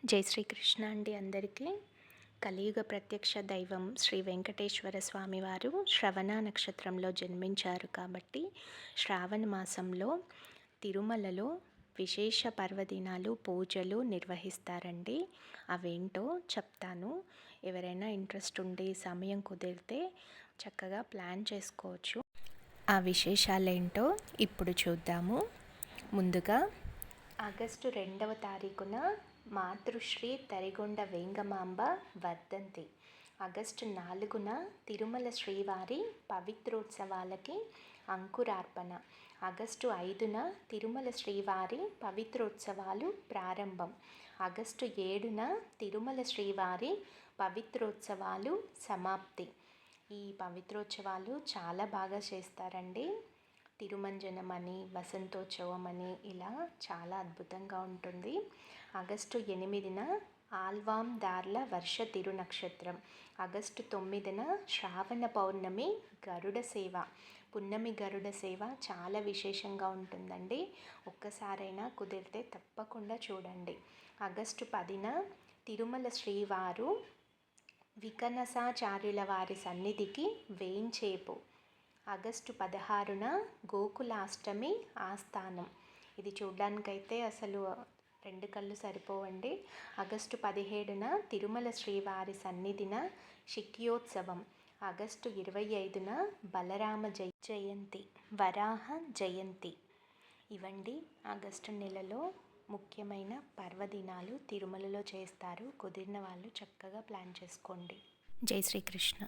జై శ్రీకృష్ణ అండి అందరికీ. కలియుగ ప్రత్యక్ష దైవం శ్రీ వెంకటేశ్వర స్వామివారు శ్రవణ నక్షత్రంలో జన్మించారు కాబట్టి శ్రావణ మాసంలో తిరుమలలో విశేష పర్వదినాలు పూజలు నిర్వహిస్తారండి. అవేంటో చెప్తాను. ఎవరైనా ఇంట్రెస్ట్ ఉండి సమయం కుదిరితే చక్కగా ప్లాన్ చేసుకోవచ్చు. ఆ విశేషాలేంటో ఇప్పుడు చూద్దాము. ముందుగా ఆగస్టు 2వ తారీఖున మాతృశ్రీ తరిగొండ వేంగమాంబ వర్ధంతి. ఆగస్టు 4న తిరుమల శ్రీవారి పవిత్రోత్సవాలకి అంకురార్పణ. ఆగస్టు 5న తిరుమల శ్రీవారి పవిత్రోత్సవాలు ప్రారంభం. ఆగస్టు 7న తిరుమల శ్రీవారి పవిత్రోత్సవాలు సమాప్తి. ఈ పవిత్రోత్సవాలు చాలా బాగా చేస్తారండి. తిరుమంజనం అని, వసంతోత్సవం అని ఇలా చాలా అద్భుతంగా ఉంటుంది. ఆగస్టు 8న ఆల్వాం దార్ల వర్ష తిరునక్షత్రం. ఆగస్టు 9న శ్రావణ పౌర్ణమి గరుడ సేవ. పున్నమి గరుడ సేవ చాలా విశేషంగా ఉంటుందండి. ఒక్కసారైనా కుదిరితే తప్పకుండా చూడండి. ఆగస్టు 10న తిరుమల శ్రీవారు వికనసాచార్యుల వారి సన్నిధికి వేంచేపు. ఆగస్టు 16న గోకులాష్టమి ఆస్థానం. ఇది చూడ్డానికైతే అసలు 2 కళ్ళు సరిపోవండి. ఆగస్టు 17న తిరుమల శ్రీవారి సన్నిధిన శిక్యోత్సవం. ఆగస్టు 25న బలరామ జయంతి, వరాహ జయంతి. ఇవండి ఆగస్టు నెలలో ముఖ్యమైన పర్వదినాలు తిరుమలలో చేస్తారు. కుదిరిన వాళ్ళు చక్కగా ప్లాన్ చేసుకోండి. జై శ్రీకృష్ణ.